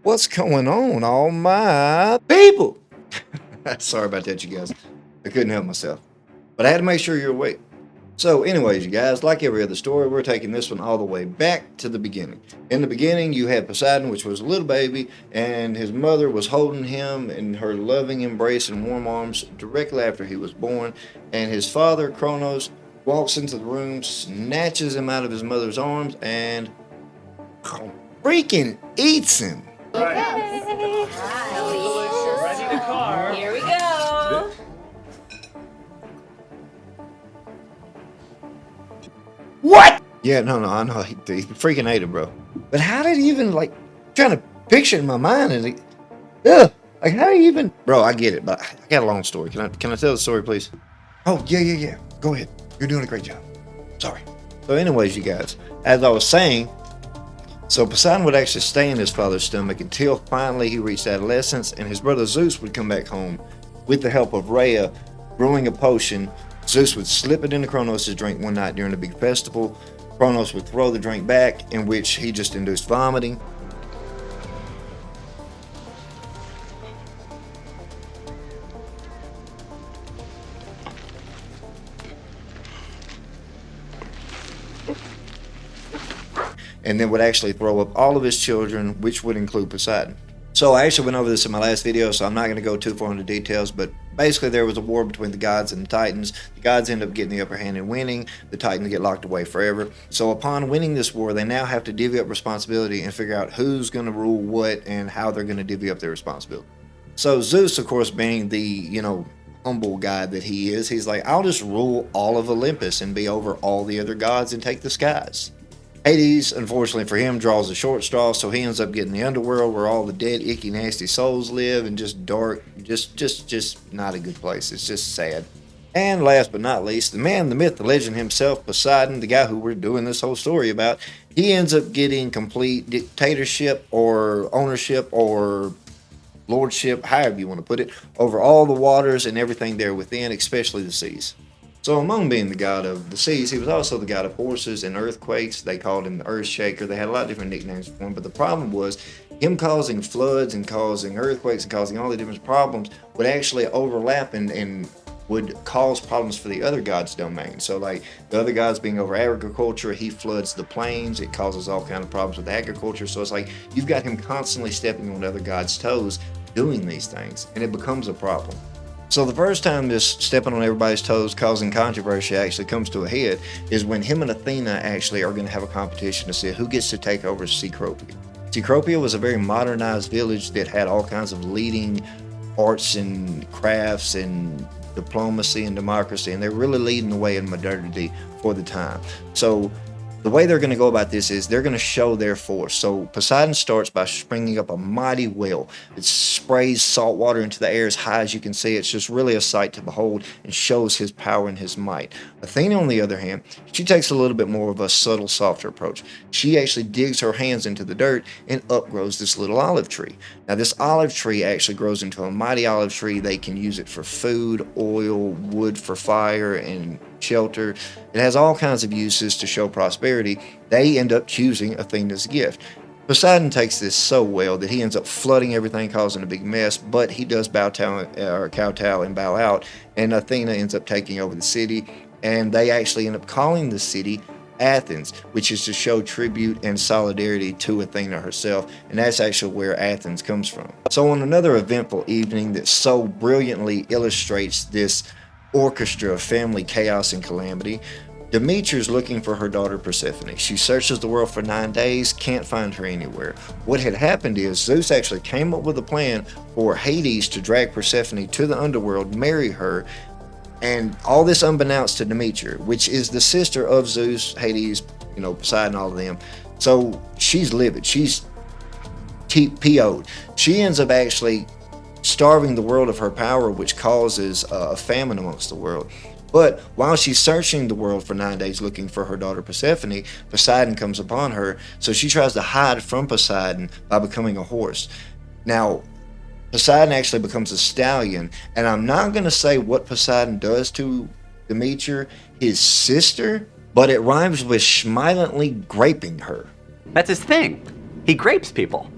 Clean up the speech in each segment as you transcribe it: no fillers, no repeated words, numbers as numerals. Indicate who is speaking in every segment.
Speaker 1: What's going on, all my people? Sorry about that, you guys. I couldn't help myself. But I had to make sure you're awake. So, anyways, you guys, like every other story, we're taking this one all the way back to the beginning. In the beginning, you had Poseidon, which was a little baby, and his mother was holding him in her loving embrace and warm arms directly after he was born. And his father, Kronos, walks into the room, snatches him out of his mother's arms, and freaking eats him.
Speaker 2: Right.
Speaker 3: Ready to car.
Speaker 2: Here we go.
Speaker 1: What? Yeah, no, I know. He freaking ate it, bro. But how did he even, like, trying to picture it in my mind? And like, how do you even. Bro, I get it, but I got a long story. Can I tell the story, please? Oh, yeah. Go ahead. You're doing a great job. Sorry. So, anyways, you guys, as I was saying, so Poseidon would actually stay in his father's stomach until finally he reached adolescence, and his brother Zeus would come back home with the help of Rhea brewing a potion. Zeus would slip it into Kronos' drink one night during a big festival. Kronos would throw the drink back, in which he just induced vomiting. And then would actually throw up all of his children, which would include Poseidon. So I actually went over this in my last video, so I'm not going to go too far into details, but basically there was a war between the gods and the Titans. The gods end up getting the upper hand and winning. The Titans get locked away forever. So upon winning this war, they now have to divvy up responsibility and figure out who's going to rule what and how they're going to divvy up their responsibility. So Zeus, of course, being the, humble guy that he is, he's like, I'll just rule all of Olympus and be over all the other gods and take the skies. Hades, unfortunately for him, draws a short straw, so he ends up getting the underworld where all the dead, icky, nasty souls live, and just dark, just not a good place. It's just sad. And last but not least, the man, the myth, the legend himself, Poseidon, the guy who we're doing this whole story about, he ends up getting complete dictatorship or ownership or lordship, however you want to put it, over all the waters and everything there within, especially the seas. So among being the god of the seas, he was also the god of horses and earthquakes. They called him the Earth Shaker. They had a lot of different nicknames for him, but the problem was him causing floods and causing earthquakes and causing all the different problems would actually overlap and would cause problems for the other gods' domain. So like the other gods being over agriculture, he floods the plains. It causes all kinds of problems with agriculture. So it's like you've got him constantly stepping on other gods' toes doing these things, and it becomes a problem. So the first time this stepping on everybody's toes causing controversy actually comes to a head is when him and Athena actually are going to have a competition to see who gets to take over Cecropia. Cecropia was a very modernized village that had all kinds of leading arts and crafts and diplomacy and democracy, and they're really leading the way in modernity for the time. So the way they're going to go about this is they're going to show their force. So Poseidon starts by springing up a mighty whale. It sprays salt water into the air as high as you can see. It's just really a sight to behold and shows his power and his might. Athena, on the other hand, she takes a little bit more of a subtle, softer approach. She actually digs her hands into the dirt and upgrows this little olive tree. Now this olive tree actually grows into a mighty olive tree. They can use it for food, oil, wood for fire, and shelter. It has all kinds of uses to show prosperity. They end up choosing Athena's gift. Poseidon takes this so well that he ends up flooding everything, causing a big mess, but he does kowtow and bow out, and Athena ends up taking over the city, and they actually end up calling the city Athens, which is to show tribute and solidarity to Athena herself, and that's actually where Athens comes from. So on another eventful evening that so brilliantly illustrates this orchestra of family chaos and calamity, Demeter's looking for her daughter Persephone. She searches the world for 9 days, can't find her anywhere. What had happened is Zeus actually came up with a plan for Hades to drag Persephone to the underworld, marry her, and all this unbeknownst to Demeter, which is the sister of Zeus, Hades, Poseidon, all of them. So she's livid. She's PO'd. She ends up actually starving the world of her power, which causes a famine amongst the world. But while she's searching the world for 9 days looking for her daughter Persephone, Poseidon comes upon her, so she tries to hide from Poseidon by becoming a horse. Now, Poseidon actually becomes a stallion, and I'm not going to say what Poseidon does to Demeter, his sister, but it rhymes with smilingly graping her.
Speaker 4: That's his thing. He grapes people.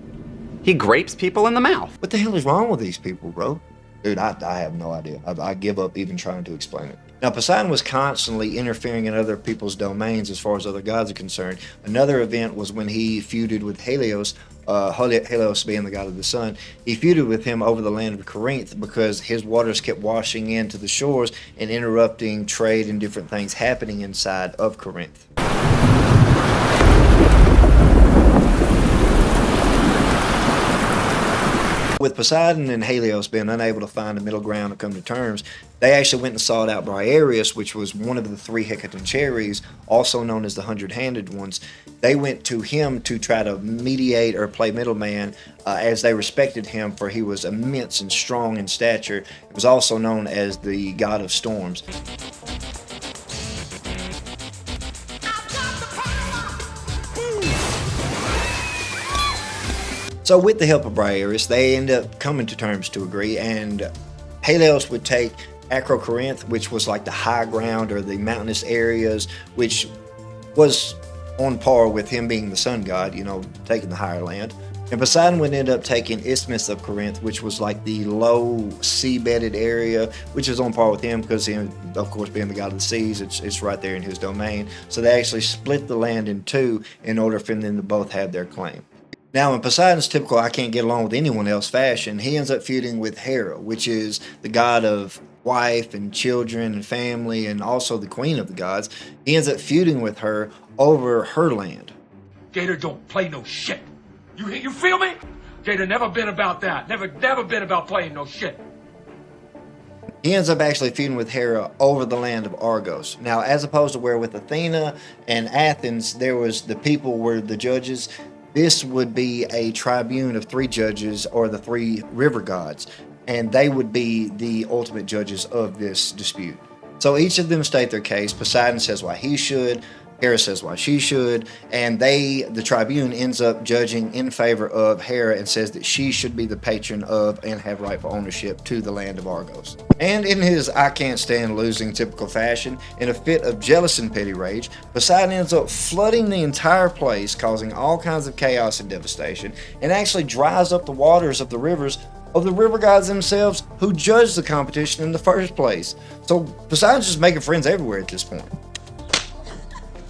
Speaker 2: He grapes people in the mouth.
Speaker 1: What the hell is wrong with these people, bro? Dude, I have no idea. I give up even trying to explain it. Now, Poseidon was constantly interfering in other people's domains as far as other gods are concerned. Another event was when he feuded with Helios, Helios being the god of the sun. He feuded with him over the land of Corinth because his waters kept washing into the shores and interrupting trade and different things happening inside of Corinth. With Poseidon and Helios being unable to find a middle ground or come to terms, they actually went and sought out Briareus, which was one of the 3 Hecatoncheires, also known as the 100-handed ones. They went to him to try to mediate or play middleman, as they respected him, for he was immense and strong in stature. He was also known as the god of storms. So with the help of Briareus, they end up coming to terms to agree, and Helios would take Acrocorinth, which was like the high ground or the mountainous areas, which was on par with him being the sun god, you know, taking the higher land. And Poseidon would end up taking Isthmus of Corinth, which was like the low seabedded area, which is on par with him because him, of course, being the god of the seas, it's right there in his domain. So they actually split the land in 2 in order for them to both have their claim. Now, in Poseidon's typical I can't get along with anyone else fashion, he ends up feuding with Hera, which is the god of wife and children and family and also the queen of the gods. He ends up feuding with her over her land.
Speaker 3: Gator don't play no shit. You feel me? Gator never been about that. Never been about playing no shit.
Speaker 1: He ends up actually feuding with Hera over the land of Argos. Now, as opposed to where with Athena and Athens, there was the people were the judges. This would be a tribune of 3 judges, or the 3 river gods, and they would be the ultimate judges of this dispute. So each of them state their case. Poseidon says why he should, Hera says why she should, and the tribune ends up judging in favor of Hera and says that she should be the patron of and have rightful ownership to the land of Argos. And in his I can't stand losing typical fashion, in a fit of jealous and petty rage, Poseidon ends up flooding the entire place, causing all kinds of chaos and devastation, and actually dries up the waters of the rivers of the river gods themselves who judged the competition in the first place. So Poseidon's just making friends everywhere at this point.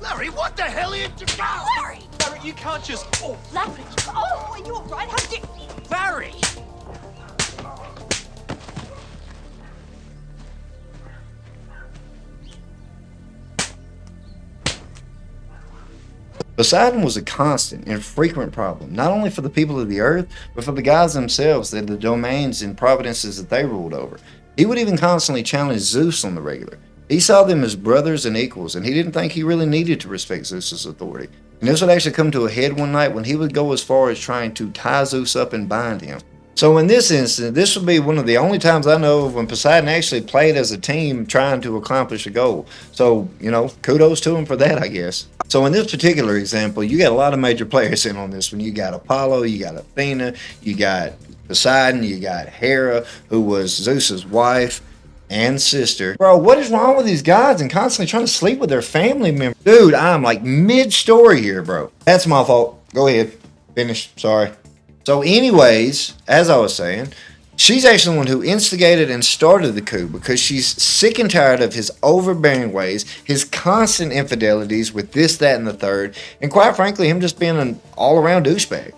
Speaker 4: Larry, what the hell are you doing?
Speaker 5: Larry!
Speaker 4: Larry, you can't just... Oh,
Speaker 5: Larry! Oh, are you alright? How did...
Speaker 4: Larry!
Speaker 1: Poseidon was a constant and frequent problem, not only for the people of the earth, but for the gods themselves, and the domains and providences that they ruled over. He would even constantly challenge Zeus on the regular. He saw them as brothers and equals, and he didn't think he really needed to respect Zeus's authority. And this would actually come to a head one night when he would go as far as trying to tie Zeus up and bind him. So in this instance, this would be one of the only times I know of when Poseidon actually played as a team trying to accomplish a goal. So, you know, kudos to him for that, I guess. So in this particular example, you got a lot of major players in on this one. You got Apollo, you got Athena, you got Poseidon, you got Hera, who was Zeus's wife and sister. Bro, what is wrong with these guys and constantly trying to sleep with their family members? Dude, I'm like mid-story here, bro. That's my fault. Go ahead. Finish. Sorry. So anyways, as I was saying, she's actually the one who instigated and started the coup because she's sick and tired of his overbearing ways, his constant infidelities with this, that, and the third, and quite frankly, him just being an all-around douchebag.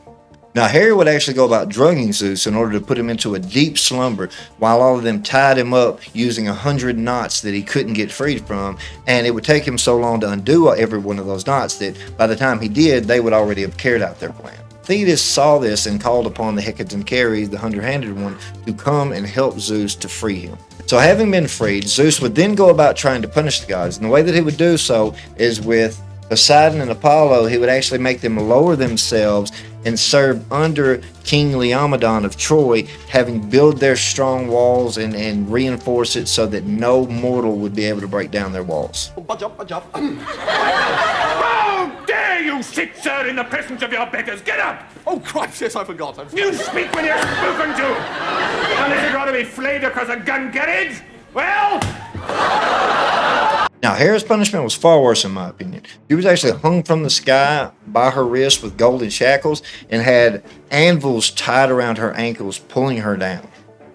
Speaker 1: Now, Hera would actually go about drugging Zeus in order to put him into a deep slumber while all of them tied him up using 100 knots that he couldn't get freed from, and it would take him so long to undo every one of those knots that by the time he did, they would already have carried out their plan. Thetis saw this and called upon the Hecatoncheires, the 100-handed one, to come and help Zeus to free him. So having been freed, Zeus would then go about trying to punish the gods, and the way that he would do so is with Poseidon and Apollo. He would actually make them lower themselves and serve under King Laomedon of Troy, having built their strong walls and reinforce it so that no mortal would be able to break down their walls.
Speaker 3: How dare you sit, sir, in the presence of your betters? Get up!
Speaker 4: Oh, Christ, yes, I forgot.
Speaker 3: You speak when you're spoken to! Unless you'd rather be flayed across a gun carriage? Well...
Speaker 1: Now, Hera's punishment was far worse in my opinion. She was actually hung from the sky by her wrist with golden shackles and had anvils tied around her ankles, pulling her down.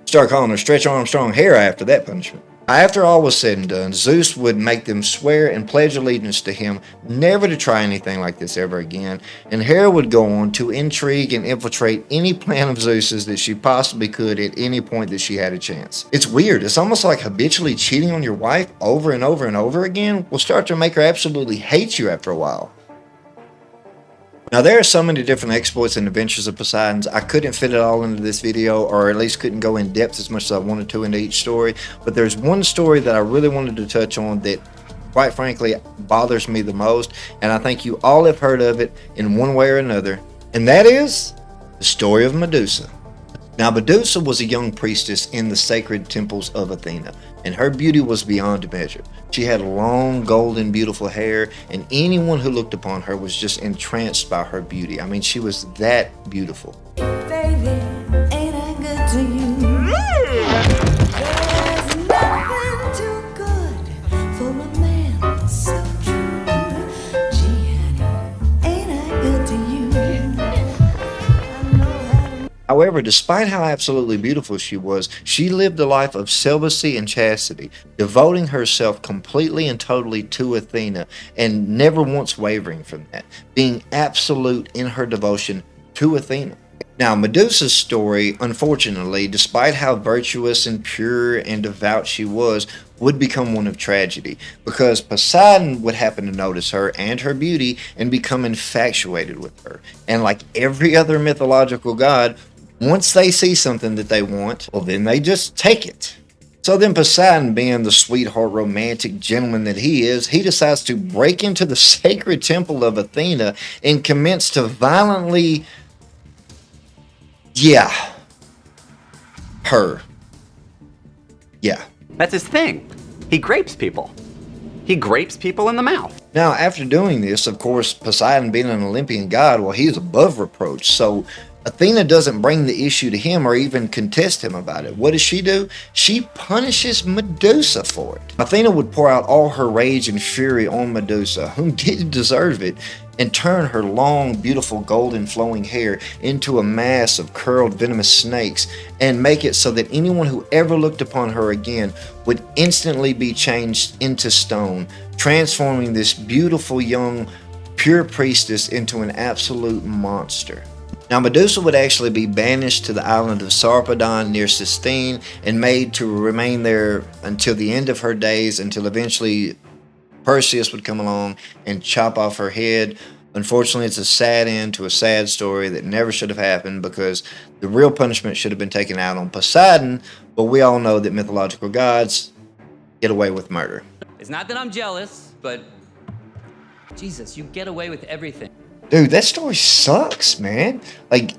Speaker 1: Start calling her Stretch Armstrong Hera after that punishment. After all was said and done, Zeus would make them swear and pledge allegiance to him never to try anything like this ever again, and Hera would go on to intrigue and infiltrate any plan of Zeus's that she possibly could at any point that she had a chance. It's weird. It's almost like habitually cheating on your wife over and over and over again will start to make her absolutely hate you after a while. Now, there are so many different exploits and adventures of Poseidon's, I couldn't fit it all into this video, or at least couldn't go in depth as much as I wanted to into each story, but there's one story that I really wanted to touch on that, quite frankly, bothers me the most, and I think you all have heard of it in one way or another, and that is the story of Medusa. Now, Medusa was a young priestess in the sacred temples of Athena, and her beauty was beyond measure. She had long, golden, beautiful hair, and anyone who looked upon her was just entranced by her beauty. I mean, she was that beautiful.
Speaker 2: Baby, ain't I good to you? There's nothing too good for a man so true. Gee, honey, ain't I good to you?
Speaker 1: However, despite how absolutely beautiful she was, she lived a life of celibacy and chastity, devoting herself completely and totally to Athena, and never once wavering from that, being absolute in her devotion to Athena. Now, Medusa's story, unfortunately, despite how virtuous and pure and devout she was, would become one of tragedy, because Poseidon would happen to notice her and her beauty and become infatuated with her. And like every other mythological god, once they see something that they want, well, then they just take it. So then Poseidon, being the sweetheart, romantic gentleman that he is, he decides to break into the sacred temple of Athena and commence to violently, her. Yeah.
Speaker 6: That's his thing. He grapes people. He grapes people in the mouth.
Speaker 1: Now, after doing this, of course, Poseidon being an Olympian god, well, he's above reproach. So Athena doesn't bring the issue to him or even contest him about it. What does she do? She punishes Medusa for it. Athena would pour out all her rage and fury on Medusa, whom didn't deserve it, and turn her long, beautiful, golden, flowing hair into a mass of curled, venomous snakes, and make it so that anyone who ever looked upon her again would instantly be changed into stone, transforming this beautiful, young, pure priestess into an absolute monster. Now, Medusa would actually be banished to the island of Sarpedon near Sistine and made to remain there until the end of her days, until eventually Perseus would come along and chop off her head. Unfortunately, it's a sad end to a sad story that never should have happened, because the real punishment should have been taken out on Poseidon, but we all know that mythological gods get away with murder.
Speaker 7: It's not that I'm jealous, but Jesus, you get away with everything.
Speaker 1: Dude, that story sucks, man. Like,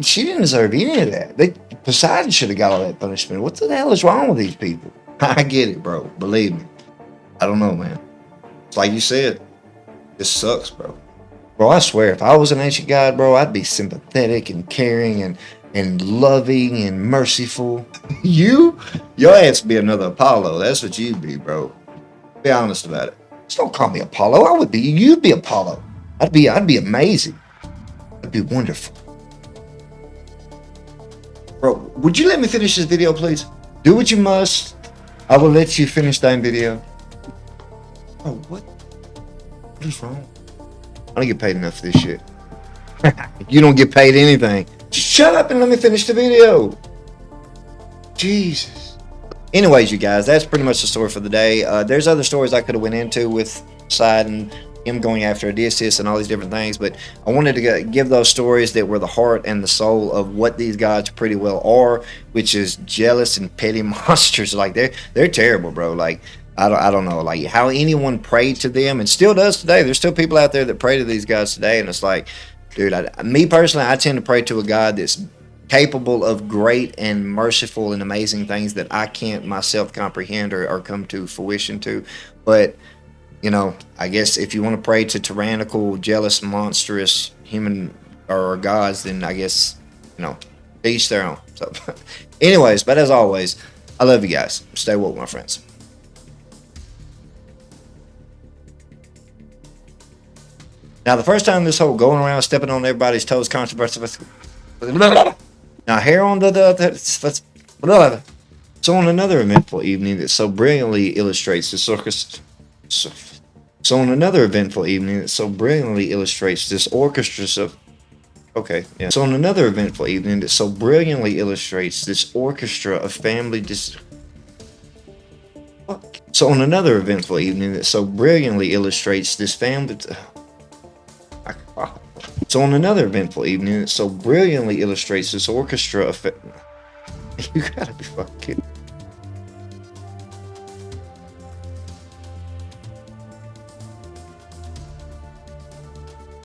Speaker 1: she didn't deserve any of that. Poseidon should have got all that punishment. What the hell is wrong with these people? I get it, bro. Believe me. I don't know, man. It's like you said. This sucks, bro. Bro, I swear, if I was an ancient god, bro, I'd be sympathetic and caring and loving and merciful. Your ass would be another Apollo. That's what you'd be, bro. Be honest about it. Just don't call me Apollo. I would be. You'd be Apollo. I'd be amazing. I'd be wonderful. Bro, would you let me finish this video, please? Do what you must. I will let you finish that video. Oh, what? What is wrong? I don't get paid enough for this shit. You don't get paid anything. Shut up and let me finish the video. Jesus. Anyways, you guys, that's pretty much the story for the day. There's other stories I could have went into with Poseidon, him going after Odysseus and all these different things, but I wanted to give those stories that were the heart and the soul of what these gods pretty well are, which is jealous and petty monsters. Like, they're terrible, bro. Like, I don't know, like, how anyone prayed to them and still does today. There's still people out there that pray to these gods today, and it's like, dude, me personally, I tend to pray to a God that's capable of great and merciful and amazing things that I can't myself comprehend or come to fruition to. But you know, I guess if you want to pray to tyrannical, jealous, monstrous human or gods, then I guess, you know, each their own. So anyways, but as always, I love you guys. Stay woke, my friends. Now, the first time this whole going around stepping on everybody's toes controversy. Now, here on so on another eventful evening that so brilliantly illustrates the circus. So on another eventful evening that so brilliantly illustrates this orchestra of. Okay, yeah. So on another eventful evening that so brilliantly illustrates this orchestra of family So on another eventful evening that so brilliantly illustrates this family. So on another eventful evening that so brilliantly illustrates this orchestra of. You gotta be fucking kidding.